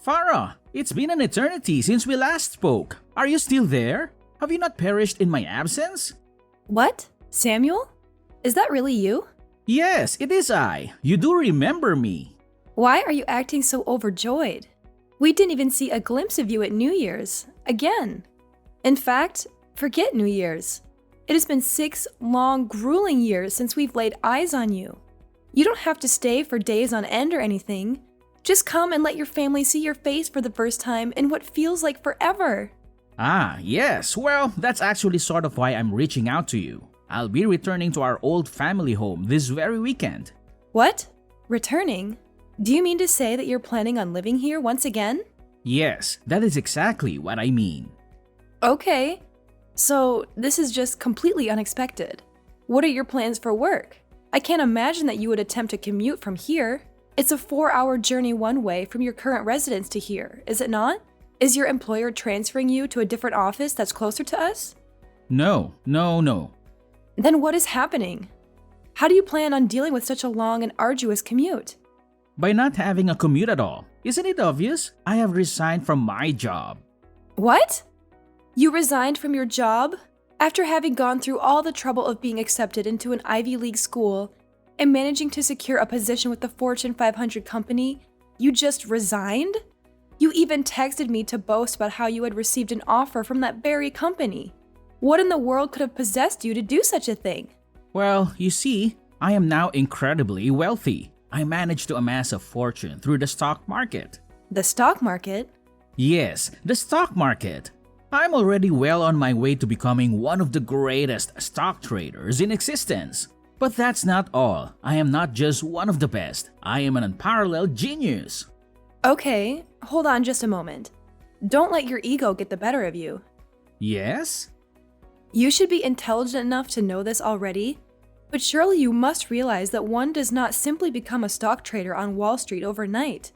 Farah, it's been an eternity since we last spoke. Are you still there? Have you not perished in my absence? What? Samuel? Is that really you? Yes, it is I. You do remember me. Why are you acting so overjoyed? We didn't even see a glimpse of you at New Year's. Again. In fact, forget New Year's. It has been 6 long, grueling years since we've laid eyes on you. You don't have to stay for days on end or anything. Just come and let your family see your face for the first time in what feels like forever. Ah, yes. Well, that's actually sort of why I'm reaching out to you. I'll be returning to our old family home this very weekend. What? Returning? Do you mean to say that you're planning on living here once again? Yes, that is exactly what I mean. Okay. So, this is just completely unexpected. What are your plans for work? I can't imagine that you would attempt to commute from here. It's a 4-hour journey one way from your current residence to here, is it not? Is your employer transferring you to a different office that's closer to us? No. Then what is happening? How do you plan on dealing with such a long and arduous commute? By not having a commute at all. Isn't it obvious? I have resigned from my job. What? You resigned from your job? After having gone through all the trouble of being accepted into an Ivy League school and managing to secure a position with the Fortune 500 company, you just resigned? You even texted me to boast about how you had received an offer from that very company. What in the world could have possessed you to do such a thing? Well, you see, I am now incredibly wealthy. I managed to amass a fortune through the stock market. The stock market? Yes, the stock market. I'm already well on my way to becoming one of the greatest stock traders in existence. But that's not all. I am not just one of the best. I am an unparalleled genius. Okay, hold on just a moment. Don't let your ego get the better of you. Yes? You should be intelligent enough to know this already, but surely you must realize that one does not simply become a stock trader on Wall Street overnight.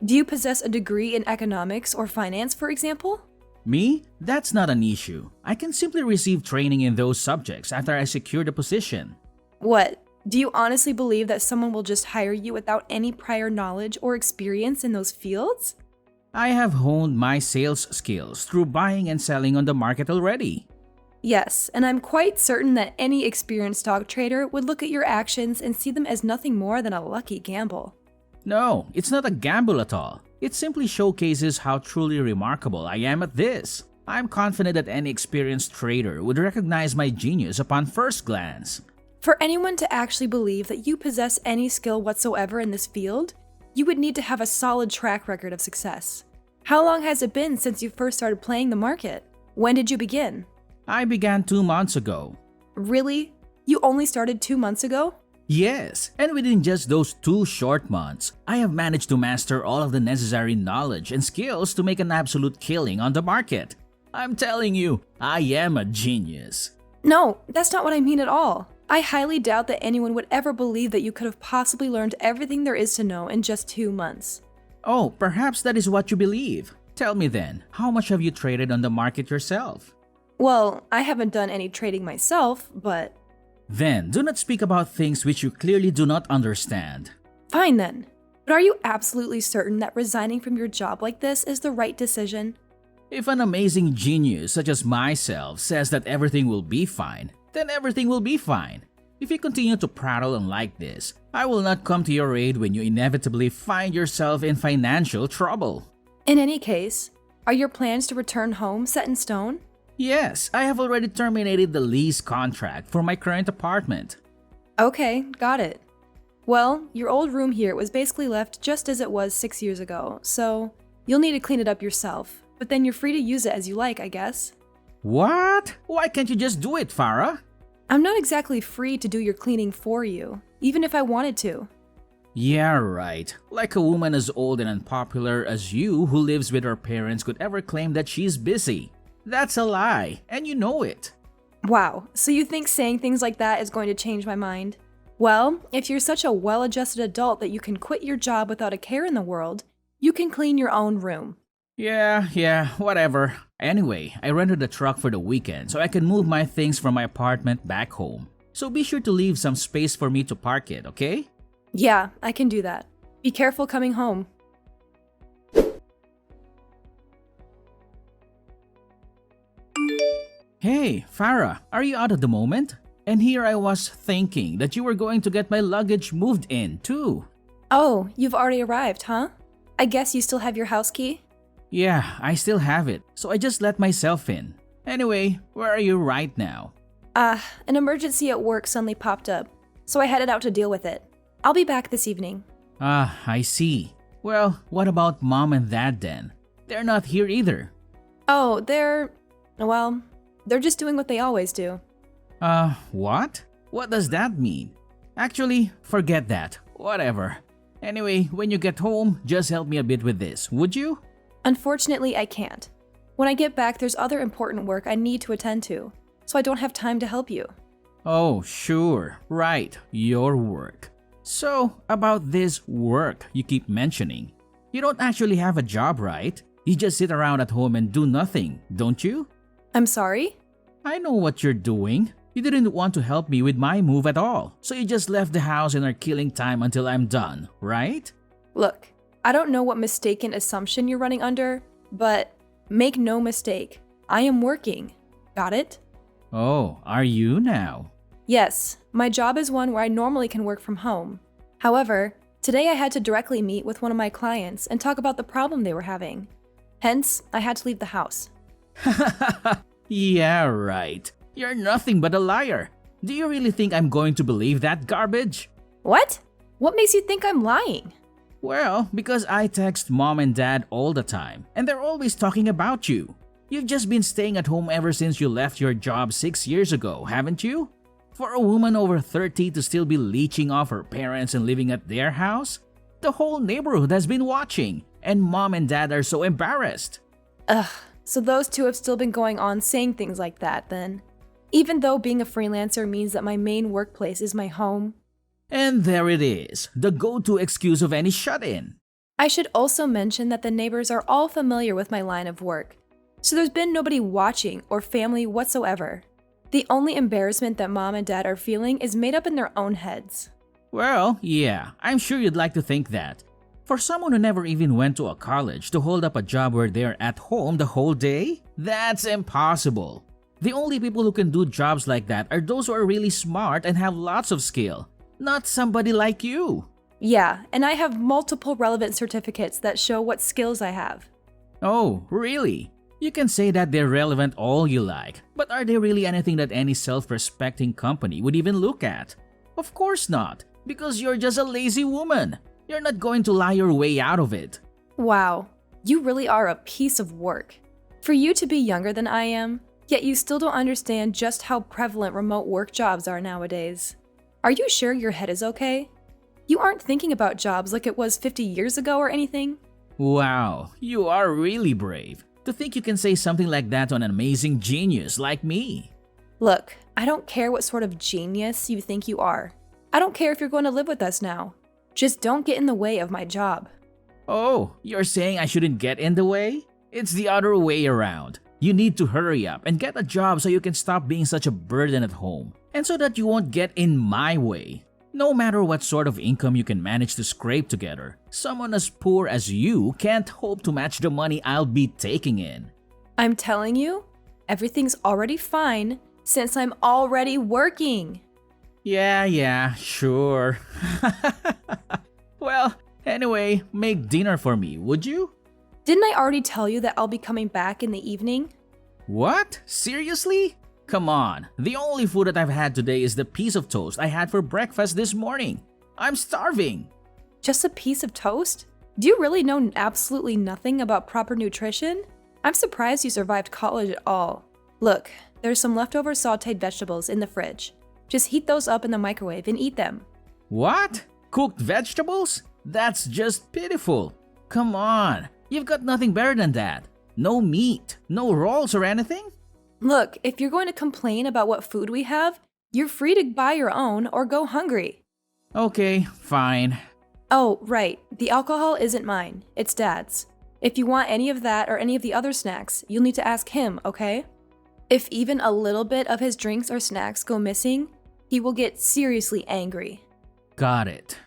Do you possess a degree in economics or finance, for example? Me? That's not an issue. I can simply receive training in those subjects after I secure the position. What? Do you honestly believe that someone will just hire you without any prior knowledge or experience in those fields? I have honed my sales skills through buying and selling on the market already. Yes, and I'm quite certain that any experienced stock trader would look at your actions and see them as nothing more than a lucky gamble. No, it's not a gamble at all. It simply showcases how truly remarkable I am at this. I'm confident that any experienced trader would recognize my genius upon first glance. For anyone to actually believe that you possess any skill whatsoever in this field, you would need to have a solid track record of success. How long has it been since you first started playing the market? When did you begin? I began 2 months ago. Really? You only started 2 months ago? Yes, and within just those 2 short months, I have managed to master all of the necessary knowledge and skills to make an absolute killing on the market. I'm telling you, I am a genius. No, that's not what I mean at all. I highly doubt that anyone would ever believe that you could have possibly learned everything there is to know in just 2 months. Oh, perhaps that is what you believe. Tell me then, how much have you traded on the market yourself? Well, I haven't done any trading myself, but... Then, do not speak about things which you clearly do not understand. Fine then. But are you absolutely certain that resigning from your job like this is the right decision? If an amazing genius such as myself says that everything will be fine, then everything will be fine. If you continue to prattle on like this, I will not come to your aid when you inevitably find yourself in financial trouble. In any case, are your plans to return home set in stone? Yes, I have already terminated the lease contract for my current apartment. Okay, got it. Well, your old room here was basically left just as it was 6 years ago, so you'll need to clean it up yourself, but then you're free to use it as you like, I guess. What? Why can't you just do it, Farah? I'm not exactly free to do your cleaning for you, even if I wanted to. Yeah, right. Like a woman as old and unpopular as you who lives with her parents could ever claim that she's busy. That's a lie, and you know it. Wow, so you think saying things like that is going to change my mind? Well, if you're such a well-adjusted adult that you can quit your job without a care in the world, you can clean your own room. Yeah, whatever. Anyway, I rented a truck for the weekend so I can move my things from my apartment back home. So be sure to leave some space for me to park it, okay? Yeah, I can do that. Be careful coming home. Hey, Farah, are you out at the moment? And here I was thinking that you were going to get my luggage moved in, too. Oh, you've already arrived, huh? I guess you still have your house key? Yeah, I still have it, so I just let myself in. Anyway, where are you right now? An emergency at work suddenly popped up, so I headed out to deal with it. I'll be back this evening. I see. Well, what about mom and dad then? They're not here either. Oh, they're just doing what they always do. What? What does that mean? Actually, forget that. Whatever. Anyway, when you get home, just help me a bit with this, would you? Unfortunately, I can't. When I get back, there's other important work I need to attend to, so I don't have time to help you. Oh, sure. Right. Your work. So, about this work you keep mentioning. You don't actually have a job, right? You just sit around at home and do nothing, don't you? I'm sorry? I know what you're doing. You didn't want to help me with my move at all, so you just left the house and are killing time until I'm done, right? Look, I don't know what mistaken assumption you're running under, but make no mistake, I am working. Got it? Oh, are you now? Yes, my job is one where I normally can work from home. However, today I had to directly meet with one of my clients and talk about the problem they were having. Hence, I had to leave the house. Yeah, right. You're nothing but a liar. Do you really think I'm going to believe that garbage? What? What makes you think I'm lying? Well, because I text mom and dad all the time, and they're always talking about you. You've just been staying at home ever since you left your job 6 years ago, haven't you? For a woman over 30 to still be leeching off her parents and living at their house? The whole neighborhood has been watching, and mom and dad are so embarrassed. Ugh, so those two have still been going on saying things like that then. Even though being a freelancer means that my main workplace is my home. And there it is, the go-to excuse of any shut-in. I should also mention that the neighbors are all familiar with my line of work, so there's been nobody watching or family whatsoever. The only embarrassment that mom and dad are feeling is made up in their own heads. Well, yeah, I'm sure you'd like to think that. For someone who never even went to a college to hold up a job where they're at home the whole day? That's impossible. The only people who can do jobs like that are those who are really smart and have lots of skill, not somebody like you. Yeah, and I have multiple relevant certificates that show what skills I have. Oh, really? You can say that they're relevant all you like, but are they really anything that any self-respecting company would even look at? Of course not, because you're just a lazy woman. You're not going to lie your way out of it. Wow, you really are a piece of work. For you to be younger than I am, yet you still don't understand just how prevalent remote work jobs are nowadays. Are you sure your head is okay? You aren't thinking about jobs like it was 50 years ago or anything? Wow, you are really brave. To think you can say something like that to an amazing genius like me. Look, I don't care what sort of genius you think you are. I don't care if you're going to live with us now. Just don't get in the way of my job. Oh, you're saying I shouldn't get in the way? It's the other way around. You need to hurry up and get a job so you can stop being such a burden at home, and so that you won't get in my way. No matter what sort of income you can manage to scrape together, someone as poor as you can't hope to match the money I'll be taking in. I'm telling you, everything's already fine since I'm already working. Yeah, sure. Well, anyway, make dinner for me, would you? Didn't I already tell you that I'll be coming back in the evening? What? Seriously? Come on, the only food that I've had today is the piece of toast I had for breakfast this morning. I'm starving. Just a piece of toast? Do you really know absolutely nothing about proper nutrition? I'm surprised you survived college at all. Look, there's some leftover sauteed vegetables in the fridge. Just heat those up in the microwave and eat them. What? Cooked vegetables? That's just pitiful. Come on, you've got nothing better than that. No meat, no rolls or anything? Look, if you're going to complain about what food we have, you're free to buy your own or go hungry. Okay, fine. Oh, right, the alcohol isn't mine, it's Dad's. If you want any of that or any of the other snacks, you'll need to ask him, okay? If even a little bit of his drinks or snacks go missing, he will get seriously angry. Got it.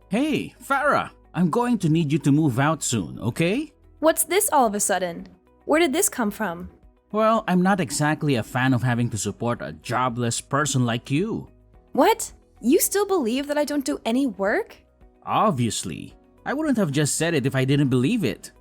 Hey, Farah, I'm going to need you to move out soon, okay? What's this all of a sudden? Where did this come from? Well, I'm not exactly a fan of having to support a jobless person like you. What? You still believe that I don't do any work? Obviously. I wouldn't have just said it if I didn't believe it.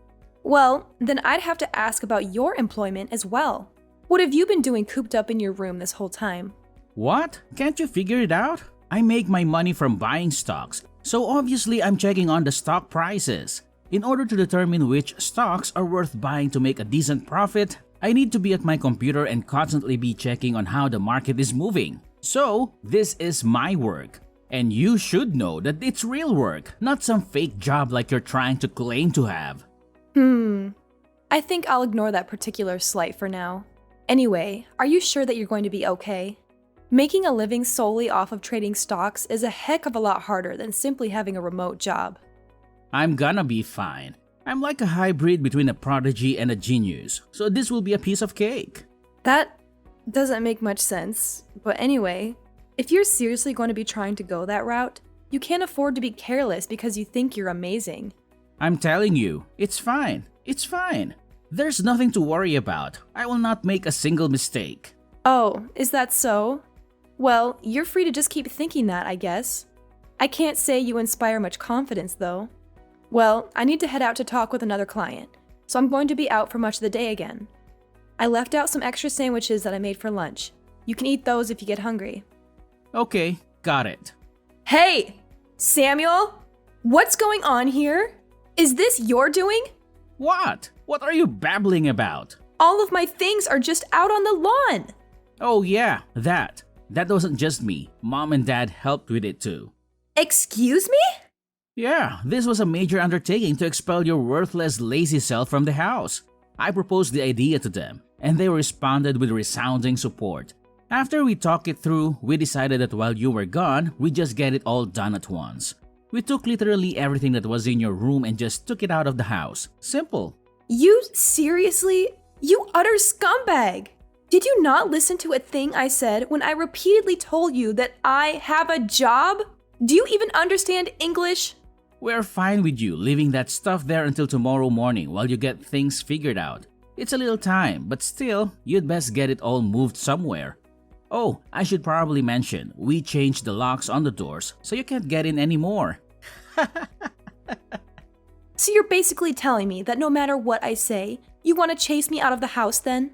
Well, then I'd have to ask about your employment as well. What have you been doing cooped up in your room this whole time? What? Can't you figure it out? I make my money from buying stocks, so obviously I'm checking on the stock prices. In order to determine which stocks are worth buying to make a decent profit, I need to be at my computer and constantly be checking on how the market is moving. So, this is my work. And you should know that it's real work, not some fake job like you're trying to claim to have. I think I'll ignore that particular slight for now. Anyway, are you sure that you're going to be okay? Making a living solely off of trading stocks is a heck of a lot harder than simply having a remote job. I'm gonna be fine. I'm like a hybrid between a prodigy and a genius, so this will be a piece of cake. That doesn't make much sense, but anyway, if you're seriously going to be trying to go that route, you can't afford to be careless because you think you're amazing. I'm telling you, it's fine. It's fine. There's nothing to worry about. I will not make a single mistake. Oh, is that so? Well, you're free to just keep thinking that, I guess. I can't say you inspire much confidence, though. Well, I need to head out to talk with another client, so I'm going to be out for much of the day again. I left out some extra sandwiches that I made for lunch. You can eat those if you get hungry. Okay, got it. Hey! Samuel? What's going on here? Is this your doing? What? What are you babbling about? All of my things are just out on the lawn! Oh yeah, that. That wasn't just me. Mom and Dad helped with it too. Excuse me? Yeah, this was a major undertaking to expel your worthless, lazy self from the house. I proposed the idea to them, and they responded with resounding support. After we talked it through, we decided that while you were gone, we'd just get it all done at once. We took literally everything that was in your room and just took it out of the house. Simple. You seriously? You utter scumbag! Did you not listen to a thing I said when I repeatedly told you that I have a job? Do you even understand English? We're fine with you leaving that stuff there until tomorrow morning while you get things figured out. It's a little time, but still, you'd best get it all moved somewhere. Oh, I should probably mention, we changed the locks on the doors so you can't get in anymore. So you're basically telling me that no matter what I say, you want to chase me out of the house then?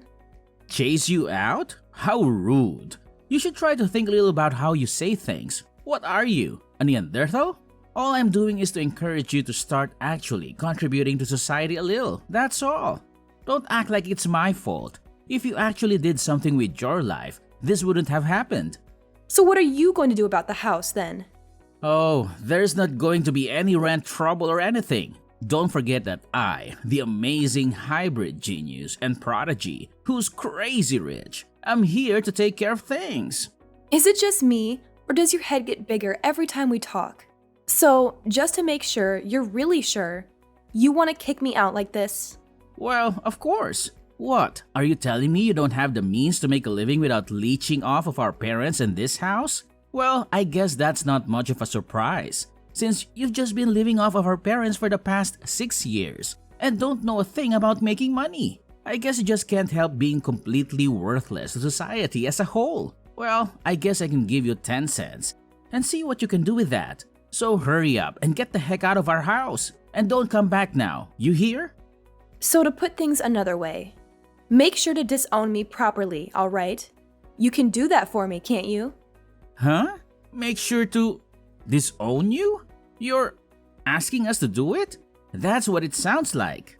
Chase you out? How rude. You should try to think a little about how you say things. What are you, a Neanderthal? All I'm doing is to encourage you to start actually contributing to society a little, that's all. Don't act like it's my fault. If you actually did something with your life, this wouldn't have happened. So what are you going to do about the house then? Oh, there's not going to be any rent trouble or anything. Don't forget that I, the amazing hybrid genius and prodigy who's crazy rich, am here to take care of things. Is it just me, or does your head get bigger every time we talk? So, just to make sure you're really sure, you want to kick me out like this? Well, of course. What? Are you telling me you don't have the means to make a living without leeching off of our parents in this house? Well, I guess that's not much of a surprise, since you've just been living off of our parents for the past 6 years and don't know a thing about making money. I guess you just can't help being completely worthless to society as a whole. Well, I guess I can give you 10 cents and see what you can do with that. So hurry up and get the heck out of our house. And don't come back now, you hear? So to put things another way, make sure to disown me properly, alright? You can do that for me, can't you? Huh? Make sure to disown you? You're asking us to do it? That's what it sounds like.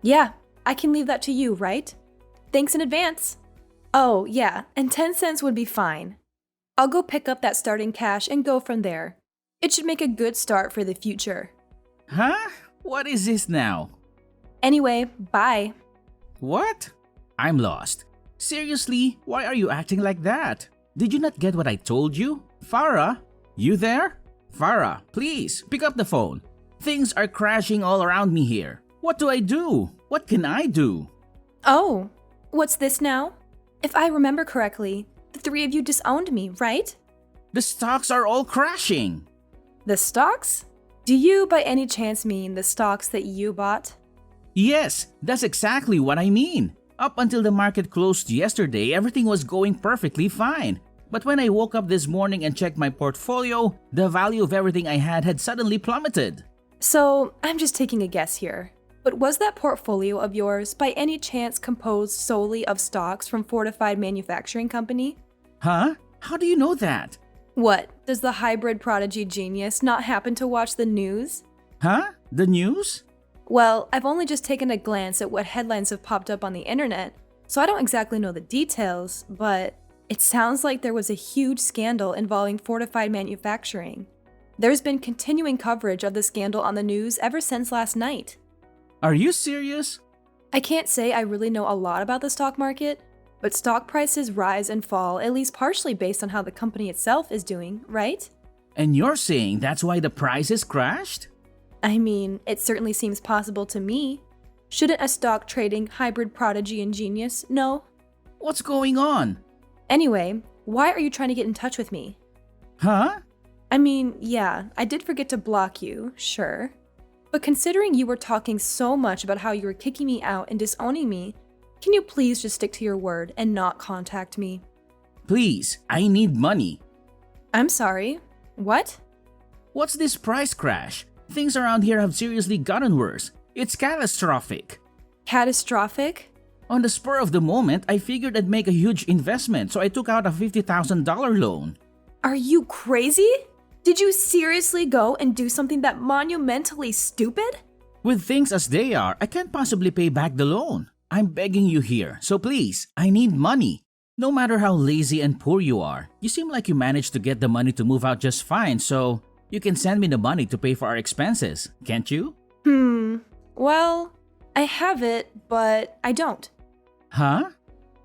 Yeah, I can leave that to you, right? Thanks in advance. Oh, yeah, and 10 cents would be fine. I'll go pick up that starting cash and go from there. It should make a good start for the future. Huh? What is this now? Anyway, bye. What? I'm lost. Seriously, why are you acting like that? Did you not get what I told you? Farah? You there? Farah, please, pick up the phone. Things are crashing all around me here. What do I do? What can I do? Oh, what's this now? If I remember correctly, the three of you disowned me, right? The stocks are all crashing. The stocks? Do you by any chance mean the stocks that you bought? Yes, that's exactly what I mean. Up until the market closed yesterday, everything was going perfectly fine. But when I woke up this morning and checked my portfolio, the value of everything I had suddenly plummeted. So, I'm just taking a guess here. But was that portfolio of yours by any chance composed solely of stocks from Fortified Manufacturing Company? Huh? How do you know that? What, does the hybrid prodigy genius not happen to watch the news? Huh? The news? Well, I've only just taken a glance at what headlines have popped up on the internet, so I don't exactly know the details, but it sounds like there was a huge scandal involving Fortified Manufacturing. There's been continuing coverage of the scandal on the news ever since last night. Are you serious? I can't say I really know a lot about the stock market, but stock prices rise and fall at least partially based on how the company itself is doing, right? And you're saying that's why the prices crashed? I mean, it certainly seems possible to me. Shouldn't a stock trading hybrid prodigy and genius know? What's going on? Anyway, why are you trying to get in touch with me? Huh? I mean, yeah, I did forget to block you, sure. But considering you were talking so much about how you were kicking me out and disowning me, can you please just stick to your word and not contact me? Please, I need money. I'm sorry, what? What's this price crash? Things around here have seriously gotten worse. It's catastrophic. Catastrophic? On the spur of the moment, I figured I'd make a huge investment, so I took out a $50,000 loan. Are you crazy? Did you seriously go and do something that monumentally stupid? With things as they are, I can't possibly pay back the loan. I'm begging you here, so please, I need money. No matter how lazy and poor you are, you seem like you managed to get the money to move out just fine, so you can send me the money to pay for our expenses, can't you? Well, I have it, but I don't. Huh?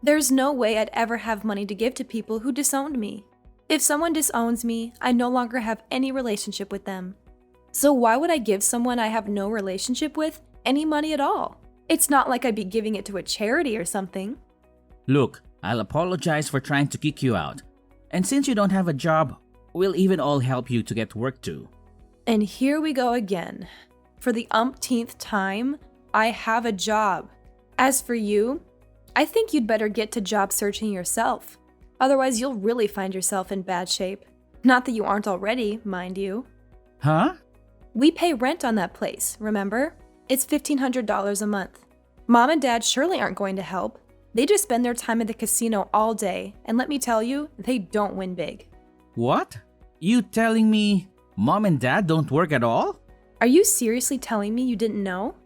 There's no way I'd ever have money to give to people who disowned me. If someone disowns me, I no longer have any relationship with them. So why would I give someone I have no relationship with any money at all? It's not like I'd be giving it to a charity or something. Look, I'll apologize for trying to kick you out. And since you don't have a job, we'll even all help you to get work too. And here we go again. For the umpteenth time, I have a job. As for you, I think you'd better get to job searching yourself. Otherwise, you'll really find yourself in bad shape. Not that you aren't already, mind you. Huh? We pay rent on that place, remember? It's $1,500 a month. Mom and Dad surely aren't going to help. They just spend their time at the casino all day, and let me tell you, they don't win big. What? You telling me Mom and Dad don't work at all? Are you seriously telling me you didn't know?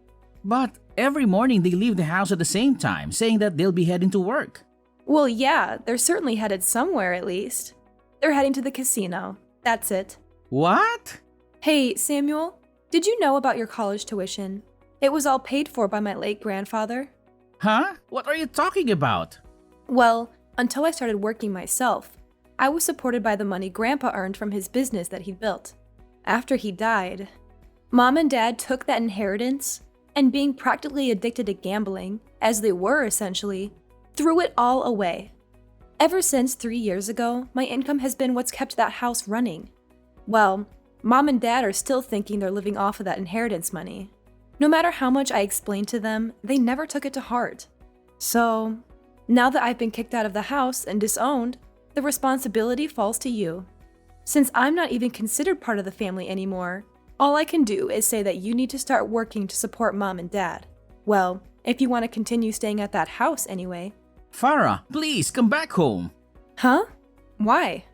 But every morning they leave the house at the same time, saying that they'll be heading to work. Well, yeah, they're certainly headed somewhere at least. They're heading to the casino. That's it. What? Hey, Samuel, did you know about your college tuition? It was all paid for by my late grandfather. Huh? What are you talking about? Well, until I started working myself, I was supported by the money Grandpa earned from his business that he built. After he died, Mom and Dad took that inheritance and, being practically addicted to gambling, as they were essentially, threw it all away. Ever since 3 years ago, my income has been what's kept that house running. Well, Mom and Dad are still thinking they're living off of that inheritance money. No matter how much I explained to them, they never took it to heart. So, now that I've been kicked out of the house and disowned, the responsibility falls to you. Since I'm not even considered part of the family anymore, all I can do is say that you need to start working to support Mom and Dad. Well, if you want to continue staying at that house anyway. Farah, please come back home. Huh? Why?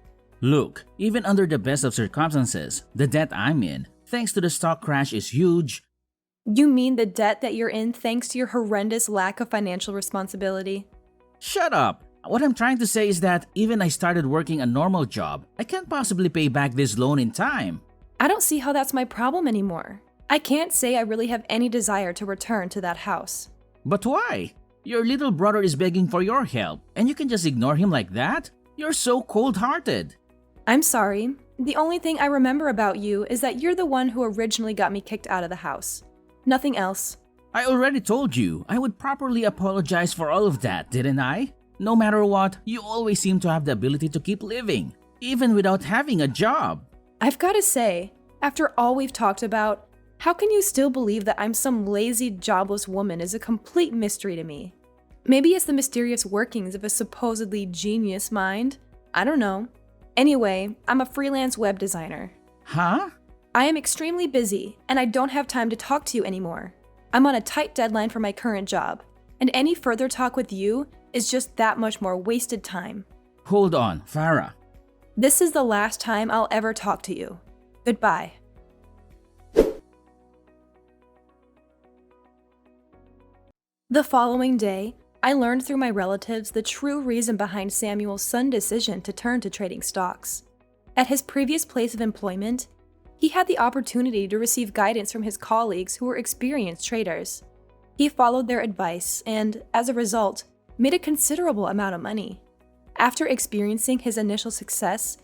Look, even under the best of circumstances, the debt I'm in, thanks to the stock crash, is huge. You mean the debt that you're in thanks to your horrendous lack of financial responsibility? Shut up! What I'm trying to say is that even I started working a normal job, I can't possibly pay back this loan in time. I don't see how that's my problem anymore. I can't say I really have any desire to return to that house. But why? Your little brother is begging for your help, and you can just ignore him like that? You're so cold-hearted. I'm sorry. The only thing I remember about you is that you're the one who originally got me kicked out of the house. Nothing else. I already told you I would properly apologize for all of that, didn't I? No matter what, you always seem to have the ability to keep living, even without having a job. I've got to say, After all we've talked about, how can you still believe that I'm some lazy, jobless woman is a complete mystery to me. Maybe it's the mysterious workings of a supposedly genius mind. I don't know. Anyway, I'm a freelance web designer. Huh? I am extremely busy, and I don't have time to talk to you anymore. I'm on a tight deadline for my current job, and any further talk with you is just that much more wasted time. Hold on, Farah. This is the last time I'll ever talk to you. Goodbye. The following day, I learned through my relatives the true reason behind Samuel's sudden decision to turn to trading stocks. At his previous place of employment, he had the opportunity to receive guidance from his colleagues who were experienced traders. He followed their advice and, as a result, made a considerable amount of money. After experiencing his initial success,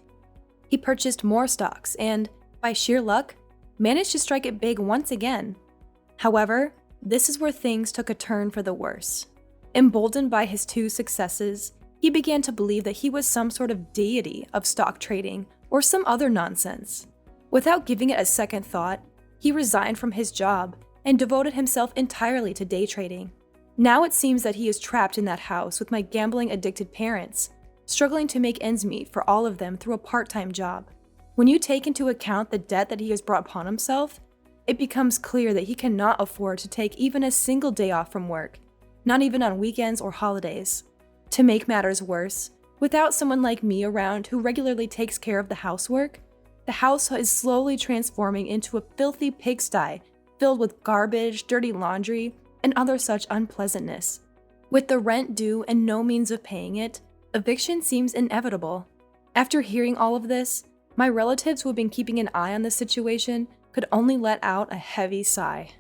he purchased more stocks and, by sheer luck, managed to strike it big once again. However, this is where things took a turn for the worse. Emboldened by his two successes, he began to believe that he was some sort of deity of stock trading or some other nonsense. Without giving it a second thought, he resigned from his job and devoted himself entirely to day trading. Now it seems that he is trapped in that house with my gambling-addicted parents, struggling to make ends meet for all of them through a part-time job. When you take into account the debt that he has brought upon himself, it becomes clear that he cannot afford to take even a single day off from work, not even on weekends or holidays. To make matters worse, without someone like me around who regularly takes care of the housework, the house is slowly transforming into a filthy pigsty filled with garbage, dirty laundry, and other such unpleasantness. With the rent due and no means of paying it, eviction seems inevitable. After hearing all of this, my relatives who have been keeping an eye on the situation could only let out a heavy sigh.